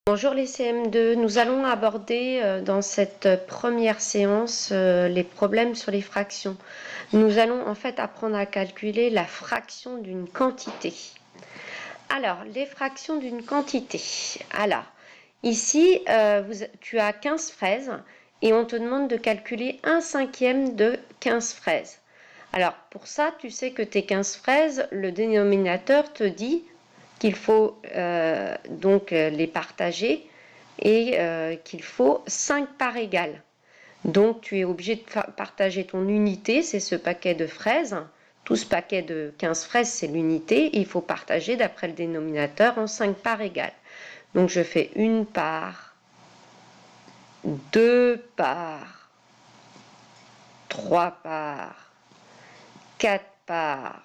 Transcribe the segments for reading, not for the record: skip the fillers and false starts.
Bonjour les CM2, nous allons aborder dans cette première séance les problèmes sur les fractions. Nous allons en fait apprendre à calculer la fraction d'une quantité. Alors, les fractions d'une quantité. Alors, ici, tu as 15 fraises et on te demande de calculer 1/5 de 15 fraises. Alors, pour ça, tu sais que tes 15 fraises, le dénominateur te dit qu'il faut donc les partager et qu'il faut 5 parts égales. Donc tu es obligé de partager ton unité, c'est ce paquet de fraises. Tout ce paquet de 15 fraises, c'est l'unité. Il faut partager d'après le dénominateur en 5 parts égales. Donc je fais une part, 2 parts, 3 parts, 4 parts,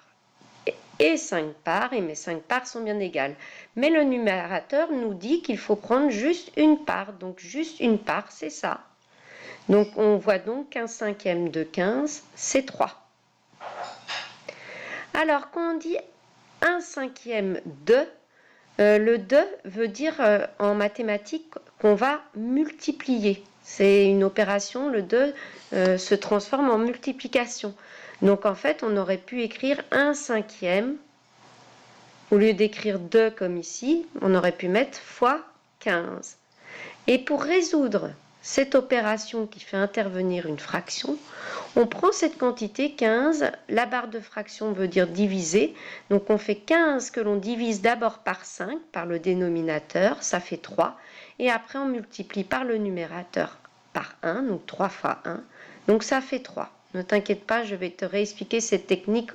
et 5 parts, et mes 5 parts sont bien égales. Mais le numérateur nous dit qu'il faut prendre juste une part, donc juste une part, c'est ça. Donc on voit donc qu'1/5 de 15, c'est 3. Alors quand on dit 1/5 de, le de veut dire en mathématiques qu'on va multiplier. C'est une opération, le de se transforme en multiplication. Donc en fait, on aurait pu écrire 1/5, au lieu d'écrire 2 comme ici, on aurait pu mettre fois 15. Et pour résoudre cette opération qui fait intervenir une fraction, on prend cette quantité 15, la barre de fraction veut dire diviser, donc on fait 15 que l'on divise d'abord par 5, par le dénominateur, ça fait 3, et après on multiplie par le numérateur par 1, donc 3 fois 1, donc ça fait 3. Ne t'inquiète pas, je vais te réexpliquer cette technique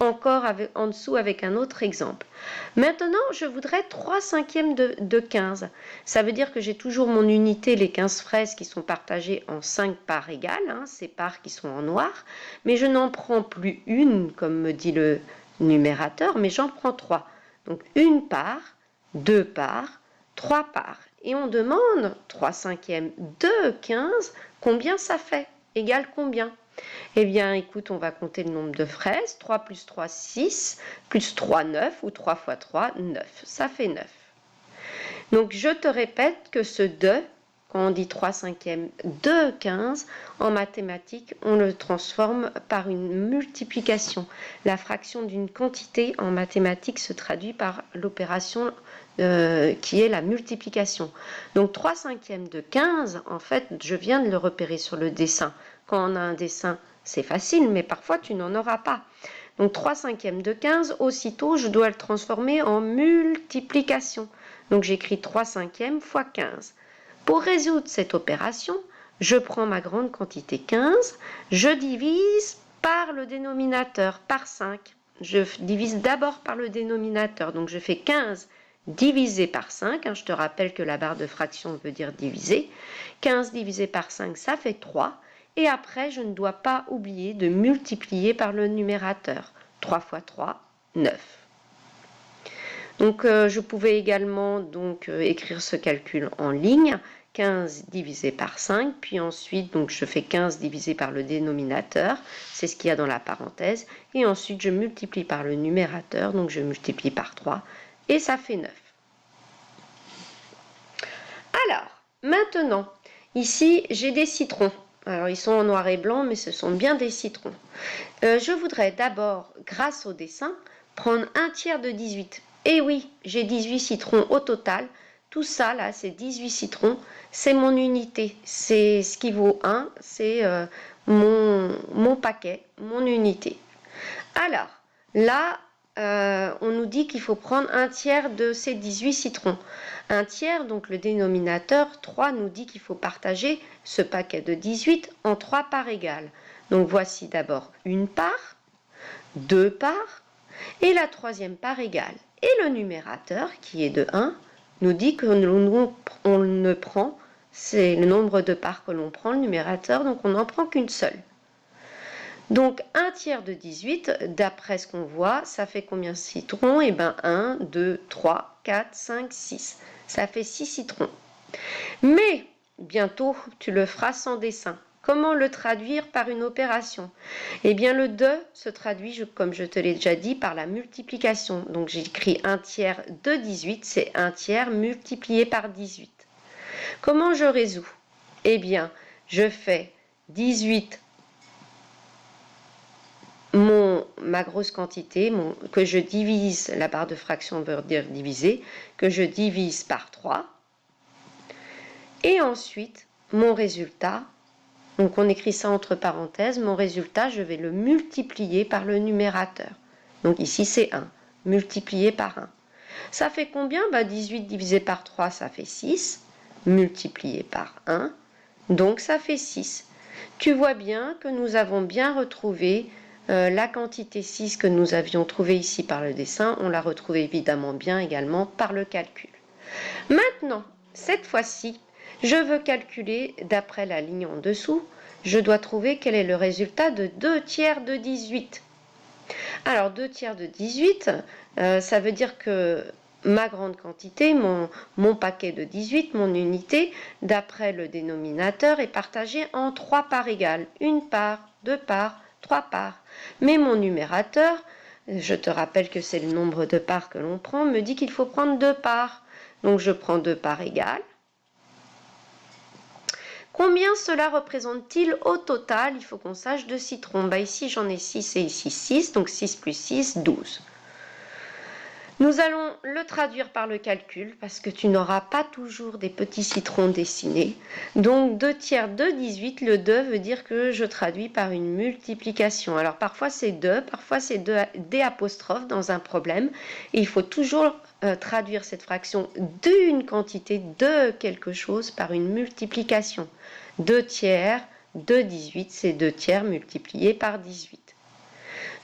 encore en dessous avec un autre exemple. Maintenant, je voudrais 3/5 de 15. Ça veut dire que j'ai toujours mon unité, les 15 fraises qui sont partagées en 5 parts égales, ces parts qui sont en noir, mais je n'en prends plus une, comme me dit le numérateur, mais j'en prends 3. Donc une part, 2 parts, 3 parts. Et on demande 3/5 de 15, combien ça fait? Égale combien? Eh bien, écoute, on va compter le nombre de fraises. 3 plus 3, 6, plus 3, 9, ou 3 fois 3, 9. Ça fait 9. Donc, je te répète que ce 2, quand on dit 3/5 de 15, en mathématiques, on le transforme par une multiplication. La fraction d'une quantité en mathématiques se traduit par l'opération qui est la multiplication. Donc 3/5 de 15, en fait, je viens de le repérer sur le dessin. Quand on a un dessin, c'est facile, mais parfois tu n'en auras pas. Donc 3/5 de 15, aussitôt, je dois le transformer en multiplication. Donc j'écris 3/5 fois 15. Pour résoudre cette opération, je prends ma grande quantité 15, je divise par le dénominateur, par 5. Je divise d'abord par le dénominateur, donc je fais 15 divisé par 5, je te rappelle que la barre de fraction veut dire diviser. 15 divisé par 5, ça fait 3. Et après, je ne dois pas oublier de multiplier par le numérateur. 3 fois 3, 9. Donc, je pouvais également écrire ce calcul en ligne. 15 divisé par 5, puis ensuite, donc, je fais 15 divisé par le dénominateur, c'est ce qu'il y a dans la parenthèse, et ensuite, je multiplie par le numérateur, donc je multiplie par 3, et ça fait 9. Alors, maintenant, ici, j'ai des citrons. Alors, ils sont en noir et blanc, mais ce sont bien des citrons. Je voudrais d'abord, grâce au dessin, prendre 1/3 de 18. Et oui, j'ai 18 citrons au total. Tout ça, là, c'est 18 citrons. C'est mon unité. C'est ce qui vaut 1. C'est mon paquet, mon unité. Alors, là, on nous dit qu'il faut prendre 1/3 de ces 18 citrons. 1/3, donc le dénominateur, 3, nous dit qu'il faut partager ce paquet de 18 en 3 parts égales. Donc voici d'abord une part, 2 parts, et la troisième part égale. Et le numérateur, qui est de 1, nous dit que on ne prend, c'est le nombre de parts que l'on prend, le numérateur, donc on n'en prend qu'une seule. Donc 1/3 de 18, d'après ce qu'on voit, ça fait combien de citrons? Eh bien 1, 2, 3, 4, 5, 6. Ça fait 6 citrons. Mais bientôt, tu le feras sans dessin. Comment le traduire par une opération? Eh bien, le 2 se traduit, comme je te l'ai déjà dit, par la multiplication. Donc, j'écris 1 tiers de 18, c'est 1 tiers multiplié par 18. Comment je résous? Eh bien, je fais 18, ma grosse quantité, que je divise, la barre de fraction veut dire diviser, que je divise par 3. Et ensuite, mon résultat, donc on écrit ça entre parenthèses, mon résultat, je vais le multiplier par le numérateur. Donc ici, c'est 1, multiplié par 1. Ça fait combien? 18 divisé par 3, ça fait 6, multiplié par 1, donc ça fait 6. Tu vois bien que nous avons bien retrouvé la quantité 6 que nous avions trouvée ici par le dessin, on la retrouve évidemment bien également par le calcul. Maintenant, cette fois-ci, je veux calculer d'après la ligne en dessous, je dois trouver quel est le résultat de 2 tiers de 18. Alors 2 tiers de 18, ça veut dire que ma grande quantité, mon paquet de 18, mon unité, d'après le dénominateur, est partagé en 3 parts égales. 1 part, 2 parts, 3 parts. Mais mon numérateur, je te rappelle que c'est le nombre de parts que l'on prend, me dit qu'il faut prendre 2 parts. Donc je prends 2 parts égales. Combien cela représente-t-il au total? Il faut qu'on sache de citrons. Ici j'en ai 6 et ici 6, donc 6 plus 6, 12. Nous allons le traduire par le calcul parce que tu n'auras pas toujours des petits citrons dessinés. Donc 2 tiers de 18, le 2 veut dire que je traduis par une multiplication. Alors parfois c'est 2, parfois c'est des apostrophes dans un problème. Et il faut toujours traduire cette fraction d'une quantité de quelque chose par une multiplication. 2 tiers de 18, c'est 2 tiers multiplié par 18.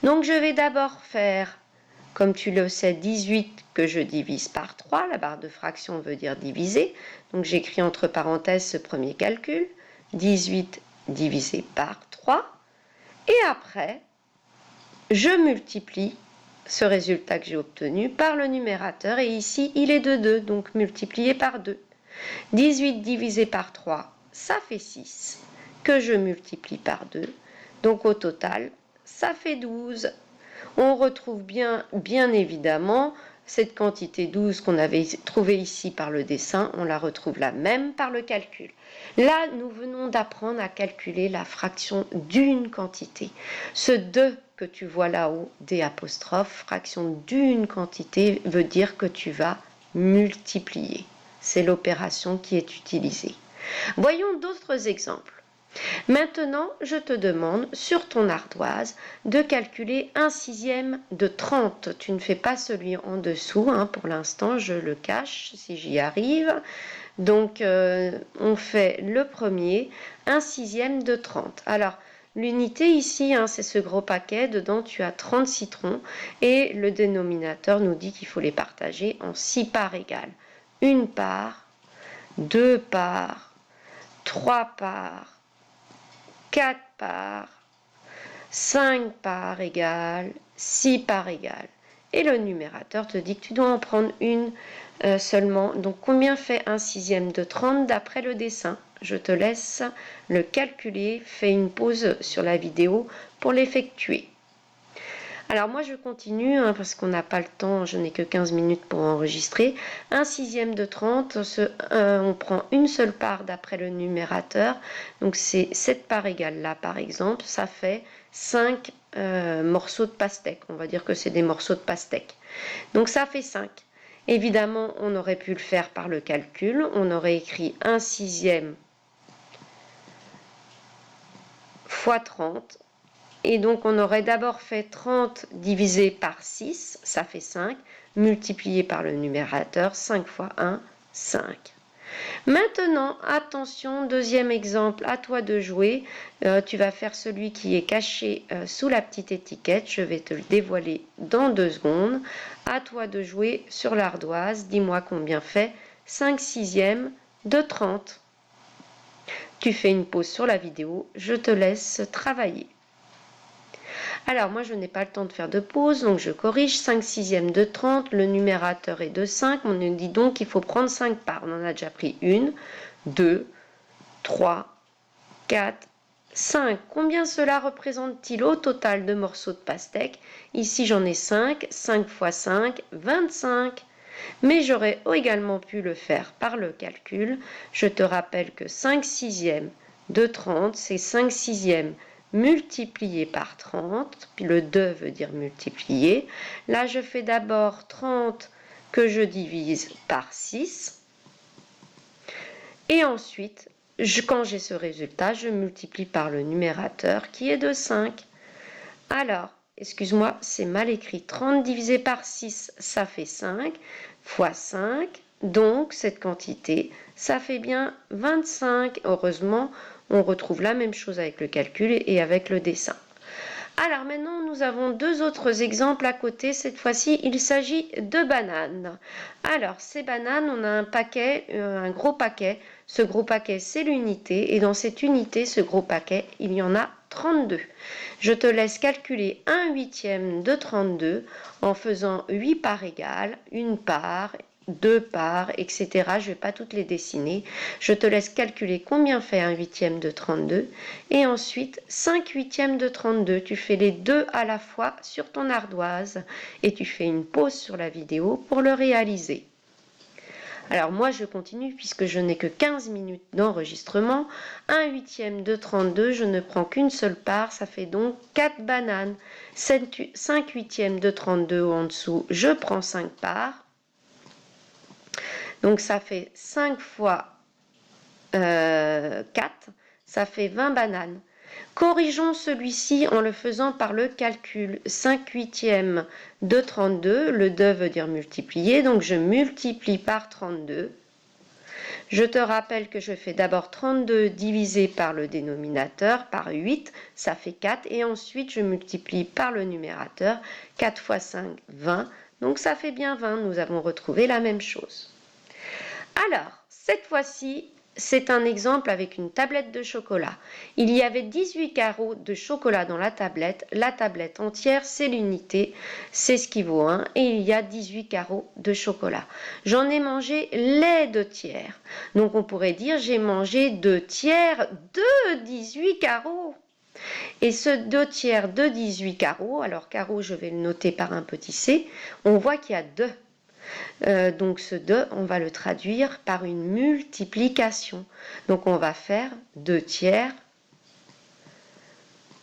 Donc je vais d'abord faire, comme tu le sais, 18 que je divise par 3, la barre de fraction veut dire diviser, donc j'écris entre parenthèses ce premier calcul, 18 divisé par 3, et après, je multiplie ce résultat que j'ai obtenu par le numérateur, et ici il est de 2, donc multiplié par 2. 18 divisé par 3, ça fait 6, que je multiplie par 2, donc au total, ça fait 12. On retrouve bien évidemment cette quantité 12 qu'on avait trouvée ici par le dessin, on la retrouve là même par le calcul. Là, nous venons d'apprendre à calculer la fraction d'une quantité. Ce 2 que tu vois là-haut, D', fraction d'une quantité, veut dire que tu vas multiplier. C'est l'opération qui est utilisée. Voyons d'autres exemples. Maintenant, je te demande sur ton ardoise de calculer 1/6 de 30. Tu ne fais pas celui en dessous, pour l'instant je le cache si j'y arrive. Donc on fait le premier, 1/6 de 30. Alors l'unité ici, c'est ce gros paquet, dedans tu as 30 citrons et le dénominateur nous dit qu'il faut les partager en 6 parts égales. 1 part, 2 parts, 3 parts, 4 parts, 5 parts égales, 6 parts égales. Et le numérateur te dit que tu dois en prendre une seulement. Donc combien fait 1/6 de 30 d'après le dessin? Je te laisse le calculer. Fais une pause sur la vidéo pour l'effectuer. Alors moi je continue parce qu'on n'a pas le temps, je n'ai que 15 minutes pour enregistrer. 1/6 de 30, on prend une seule part d'après le numérateur, donc c'est 7 parts égales là par exemple, ça fait 5 morceaux de pastèque, on va dire que c'est des morceaux de pastèque. Donc ça fait 5. Évidemment on aurait pu le faire par le calcul, on aurait écrit 1/6 fois 30. Et donc, on aurait d'abord fait 30 divisé par 6, ça fait 5, multiplié par le numérateur, 5 fois 1, 5. Maintenant, attention, deuxième exemple, à toi de jouer. Tu vas faire celui qui est caché sous la petite étiquette. Je vais te le dévoiler dans 2 secondes. À toi de jouer sur l'ardoise. Dis-moi combien fait 5/6 de 30. Tu fais une pause sur la vidéo. Je te laisse travailler. Alors moi je n'ai pas le temps de faire de pause, donc je corrige. 5/6 de 30, le numérateur est de 5, on nous dit donc qu'il faut prendre 5 parts. On en a déjà pris 1, 2, 3, 4, 5. Combien cela représente-t-il au total de morceaux de pastèque? Ici, j'en ai 5. 5 fois 5, 25. Mais j'aurais également pu le faire par le calcul. Je te rappelle que 5 sixièmes de 30, c'est 5 sixièmes multiplié par 30. Puis le 2 veut dire multiplier. Là, je fais d'abord 30 que je divise par 6. Et ensuite, quand j'ai ce résultat, je multiplie par le numérateur qui est de 5. Alors, excuse-moi, c'est mal écrit. 30 divisé par 6, ça fait 5, fois 5. Donc, cette quantité, ça fait bien 25. Heureusement, on retrouve la même chose avec le calcul et avec le dessin. Alors maintenant, nous avons deux autres exemples à côté. Cette fois-ci, il s'agit de bananes. Alors, ces bananes, on a un paquet, un gros paquet. Ce gros paquet, c'est l'unité. Et dans cette unité, ce gros paquet, il y en a 32. Je te laisse calculer 1/8 de 32 en faisant 8 parts égales, une part, 2 parts, etc. Je ne vais pas toutes les dessiner. Je te laisse calculer combien fait 1/8 de 32. Et ensuite, 5/8 de 32. Tu fais les deux à la fois sur ton ardoise et tu fais une pause sur la vidéo pour le réaliser. Alors moi je continue puisque je n'ai que 15 minutes d'enregistrement. 1/8 de 32, je ne prends qu'une seule part, ça fait donc 4 bananes. 5/8 de 32 en dessous, je prends 5 parts. Donc ça fait 5 fois 4, ça fait 20 bananes. Corrigeons celui-ci en le faisant par le calcul. 5/8 de 32, le 2 veut dire multiplier, donc je multiplie par 32. Je te rappelle que je fais d'abord 32 divisé par le dénominateur, par 8, ça fait 4, et ensuite je multiplie par le numérateur, 4 fois 5, 20, donc ça fait bien 20, nous avons retrouvé la même chose. Alors, cette fois-ci, c'est un exemple avec une tablette de chocolat. Il y avait 18 carreaux de chocolat dans la tablette. La tablette entière, c'est l'unité, c'est ce qui vaut 1. Et il y a 18 carreaux de chocolat. J'en ai mangé les 2 tiers. Donc on pourrait dire j'ai mangé 2 tiers de 18 carreaux. Et ce 2 tiers de 18 carreaux, alors carreau je vais le noter par un petit c, on voit qu'il y a 2. Donc ce 2, on va le traduire par une multiplication. Donc on va faire 2 tiers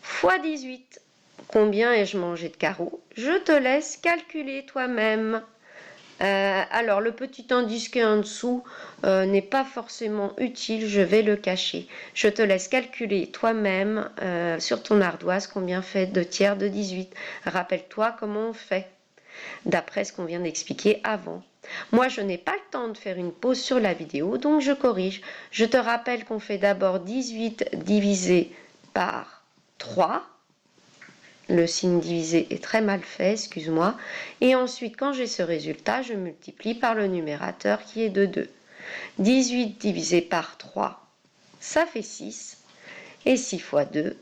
fois 18. Combien ai-je mangé de carreaux? Je te laisse calculer toi-même. Alors le petit indice qui est en dessous n'est pas forcément utile, je vais le cacher. Je te laisse calculer toi-même sur ton ardoise combien fait 2 tiers de 18. Rappelle-toi comment on fait, d'après ce qu'on vient d'expliquer avant. Moi, je n'ai pas le temps de faire une pause sur la vidéo, donc je corrige. Je te rappelle qu'on fait d'abord 18 divisé par 3. Le signe divisé est très mal fait, excuse-moi. Et ensuite, quand j'ai ce résultat, je multiplie par le numérateur qui est de 2. 18 divisé par 3, ça fait 6. Et 6 fois 2,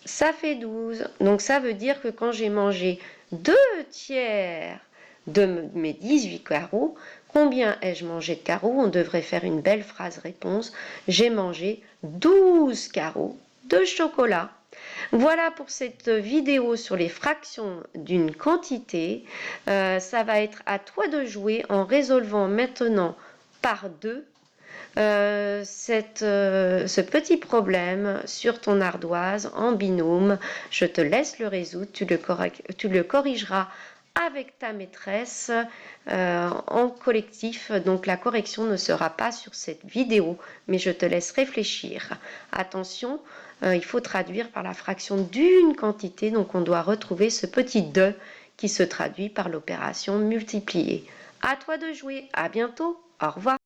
ça fait 12. Donc ça veut dire que quand j'ai mangé 2 tiers de mes 18 carreaux, combien ai-je mangé de carreaux? On devrait faire une belle phrase réponse. J'ai mangé 12 carreaux de chocolat. Voilà pour cette vidéo sur les fractions d'une quantité. Ça va être à toi de jouer en résolvant maintenant par 2 ce petit problème sur ton ardoise en binôme. Je te laisse le résoudre, tu le corrigeras avec ta maîtresse en collectif, donc la correction ne sera pas sur cette vidéo, mais je te laisse réfléchir. Attention, il faut traduire par la fraction d'une quantité, donc on doit retrouver ce petit 2 qui se traduit par l'opération multiplier. À toi de jouer, à bientôt, au revoir.